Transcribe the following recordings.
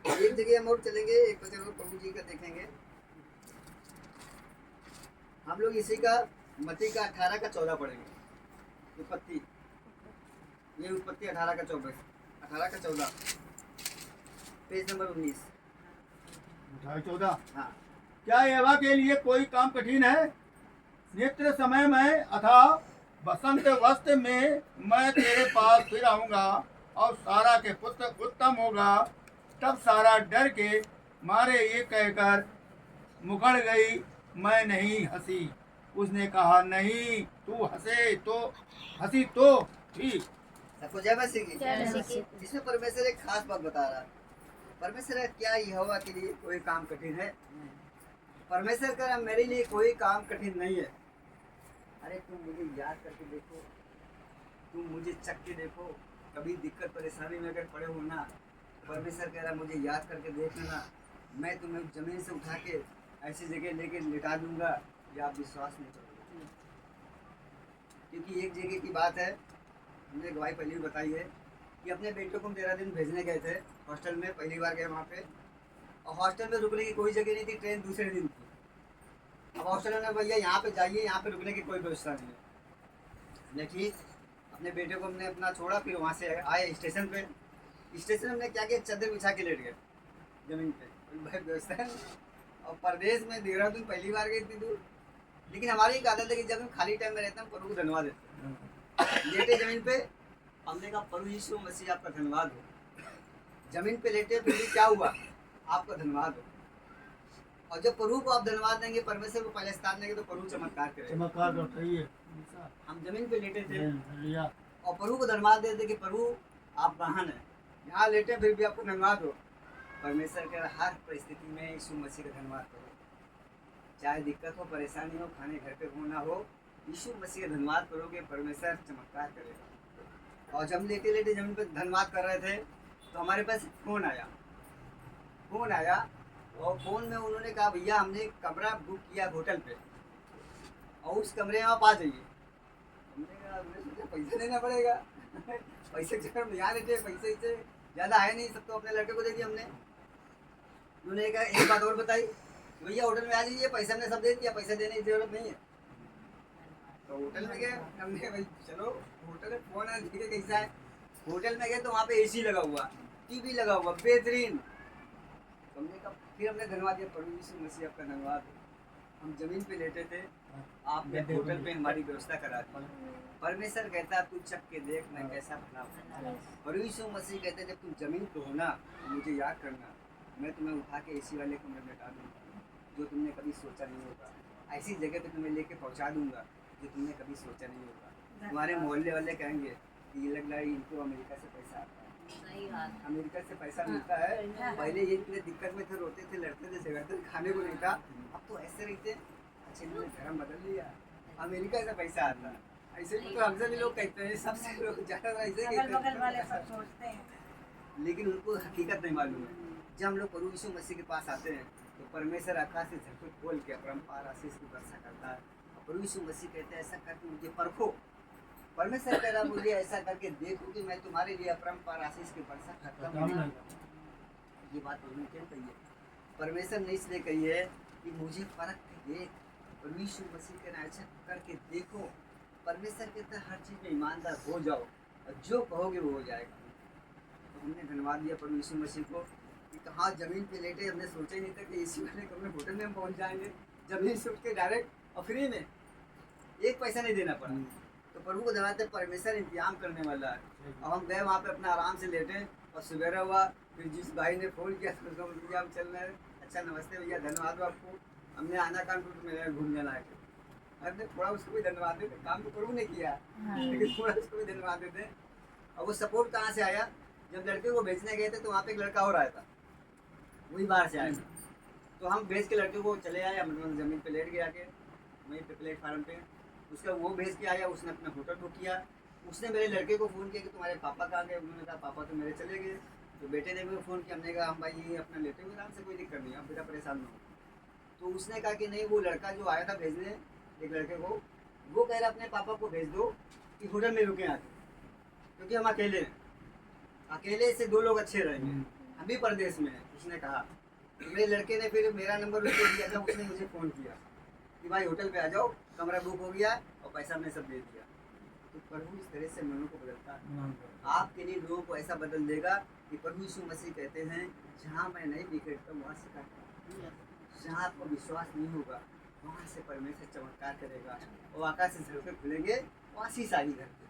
एक जगह हम और चलेंगे, एक वचन और प्रभु जी का देखेंगे। हम लोग इसी का मत्ती का 18 का 14 पढ़ेंगे। उत्पत्ति, ये उत्पत्ति 18 का 14, पेज नंबर 19। 14। हाँ। क्या एवा के लिए कोई काम कठिन है? नित्य समय में अथा बसंत वस्त्र में मैं तेरे पास फिर आऊंगा और सारा के पुत्र उत्तम होगा। तब सारा डर के मारे ये कहकर मुकड़ गई, मैं नहीं हंसी। उसने कहा, नहीं, तू हंसी तो ठीक। सबको जय मसीह की। इसमें परमेश्वर एक खास बात बता रहा है। परमेश्वर है, क्या यहोवा के लिए कोई काम कठिन है? परमेश्वर कह रहा, मेरे लिए कोई काम कठिन नहीं है। अरे तुम मुझे याद करके देखो, तुम मुझे चख के देखो, कभी दिक्कत परेशानी में अगर पड़े हो ना, परमेश्वर कह रहा मुझे याद करके देख लेना, मैं तुम्हें जमीन से उठा के ऐसी जगह लेके लिटा दूंगा कि आप विश्वास नहीं करोगे। क्योंकि एक जगह की बात है, हमने गवाही पहले भी बताई है कि अपने बेटों को हम 13 दिन भेजने गए थे हॉस्टल में, पहली बार गए वहाँ पे, और हॉस्टल में रुकने की कोई जगह नहीं थी, ट्रेन दूसरे दिन थी। अब हॉस्टल में भैया यहाँ पे जाइए, यहाँ पे रुकने की कोई व्यवस्था नहीं है। हमने ठीक अपने बेटे को हमने अपना छोड़ा, फिर वहाँ से आए स्टेशन पे। स्टेशन हमने क्या किया, चादर बिछा के लेट गए जमीन पे, कोई व्यवस्था नहीं। और प्रदेश में देहरादून पहली बार गई इतनी दूर, लेकिन हमारी एक आदत है कि जब हम खाली टाइम में रहते हैं प्रभु को धन्यवाद देते हैं। लेटे जमीन पे, हमने कहा प्रभु यीशु मसीह आपका धन्यवाद हो। जमीन पे लेटे फिर भी क्या हुआ, आपका धन्यवाद हो। और जब प्रभु को आप धन्यवाद देंगे, परमेश्वर को पहले स्थान देंगे, तो प्रभु चमत्कार करेगा। चमत्कार करता ही है। हम जमीन पे लेटे थे लिया और प्रभु को धन्यवाद देते कि प्रभु आप महान है, यहाँ लेटे फिर भी आपको धन्यवाद हो। परमेश्वर के हर परिस्थिति में यीशु मसीह का धन्यवाद करो, चाहे दिक्कत हो, परेशानी हो, खाने घर पे हो ना हो, यीशु मसीह का धन्यवाद करोगे, परमेश्वर चमत्कार करेगा। और जब लेटे लेटे जमीन पे धन्यवाद कर रहे थे तो हमारे पास फोन आया और फोन में उन्होंने कहा, भैया हमने कमरा बुक किया होटल पे और उस कमरे में आप आ जाइए। हमने कहा, हमने सोचा पैसा देना पड़ेगा। पैसे के हम यहाँ लेते, पैसे से ज़्यादा है नहीं, सब तो अपने लड़के को दे दिया हमने। उन्होंने कहा एक बात और बताई, भैया होटल में आ जाइए, पैसा हमने सब दे दिया, पैसा देने की जरूरत नहीं है। तो होटल में गए हमने, भाई चलो होटल में फोन है, ठीक है कैसा है। होटल में गए तो वहाँ पे एसी लगा हुआ, टीवी लगा हुआ, बेहतरीन। हमने कहा, फिर हमने धन्यवाद दिया, प्रभु यीशु मसीह आपका धन्यवाद हो। हम जमीन पे लेटे थे, आपने होटल पे हमारी व्यवस्था करा दी। परमेश्वर कहता तू चख के देख मैं कैसा बना हूं। प्रभु यीशु मसीह कहते जब तुम जमीन पे हो ना, तो मुझे याद करना, मैं तुम्हें उठा के एसी वाले कमरे में डाल दूंगा, जो तुमने कभी सोचा नहीं होगा। ऐसी जगह पे तुम्हें लेके पहुंचा दूंगा जो तुमने कभी सोचा नहीं होगा। तुम्हारे मोहल्ले वाले कहेंगे कि ये लग रहा है इनको अमेरिका से पैसा आता है, अमेरिका से पैसा मिलता है। पहले ये इतने दिक्कत में थे, रोते थे, लड़ते थे, झगड़ते थे, खाने को नहीं था, अब तो ऐसे रहते। अच्छा इन्होंने धर्म बदल लिया, अमेरिका से पैसा आता है। ऐसे तो हमसे भी लोग कहते हैं, सबसे लोग ज़्यादा ऐसे कहते हैं, लेकिन उनको हकीकत नहीं मालूम है। जब हम लोग प्रभु यीशु मसीह के पास आते हैं तो परमेश्वर आकाश से झटके खोल के अपरंपार आशीष की वर्षा करता है। प्रभु यीशु मसीह कहते हैं ऐसा करके मुझे परखो। परमेश्वर कह रहा मुझे ऐसा करके देखो कि मैं तुम्हारे लिए अपरंपार आशीष की वर्षा करता हूँ। ये बात उन्होंने क्यों कही है? परमेश्वर ने इसलिए कही है कि मुझे परख के देख। प्रभु यीशु मसीह कहना ऐसा करके देखो। परमेश्वर कहता है हर चीज़ में ईमानदार हो जाओ और जो कहोगे वो हो जाएगा। तो हमने धन्यवाद दिया प्रभु यीशु मसीह को कि कहाँ जमीन पे लेटे, हमने सोचा ही नहीं था कि एसी वाले कमरे होटल में हम पहुँच जाएंगे, जमीन से उठ के डायरेक्ट और फ्री में, एक पैसा नहीं देना पड़ा। तो प्रभु को धन्यवाद है, परमेश्वर इंतजाम करने वाला है। अब हम गए वहाँ पे अपना आराम से लेटे और सवेरा हुआ, फिर जिस भाई ने फ़ोन किया तो उसको भैया हम चल रहे हैं। अच्छा नमस्ते भैया, धन्यवाद आपको, हमने आना कानपुर में घूमने लाए थे। अरे थोड़ा उसको भी धन्यवाद देते, काम तो प्रभु ने किया लेकिन थोड़ा उसको भी धन्यवाद देते। और वो सपोर्ट कहाँ से आया, जब लड़के को भेजने गए थे तो वहाँ पे एक लड़का और आया था, वही बाहर से आया था। तो हम भेज के लड़के को चले आए, मतलब ज़मीन पे लेट गया के वहीं पे प्लेटफार्म पे, उसका वो भेज के आया, उसने अपना होटल बुक किया। उसने मेरे लड़के को फ़ोन किया कि तुम्हारे पापा कहाँ गए। उन्होंने कहा पापा तो मेरे चले गए। तो बेटे ने भी फ़ोन किया, हमने कहा हम भाई ये अपना लेटे हुए आराम से, कोई दिक्कत नहीं, आप बेटा परेशान ना हो। तो उसने कहा कि नहीं, वो लड़का जो आया था भेजने एक लड़के को, वो कह रहा अपने पापा को भेज दो कि होटल में रुके आके, क्योंकि हम अकेले हैं, अकेले से दो लोग अच्छे रहेंगे। हम भी परदेश में हैं, उसने कहा। तो मेरे लड़के ने फिर मेरा नंबर उसको दिया था, उसने मुझे फ़ोन किया कि भाई होटल पे आ जाओ, कमरा बुक हो गया है और पैसा मैं सब दे दिया। तो प्रभु इस तरह से मनों को बदलता है। आपके लिए लोगों को ऐसा बदल देगा कि प्रभु यीशु मसीह कहते हैं, जहाँ मैं नहीं बिगड़ता वहाँ सिखाता हूँ। जहाँ आपको विश्वास नहीं होगा वहाँ से परमेश्वर चमत्कार करेगा और आकाश से झड़के खुलेंगे, वो आशीष आई घर पे।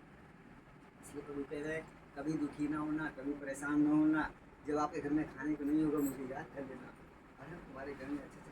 इसलिए प्रभु कह रहे हैं, कभी दुखी ना होना, कभी परेशान ना होना। जब आपके घर में खाने को नहीं होगा मुझे याद कर लेना, और हम तुम्हारे घर में अच्छे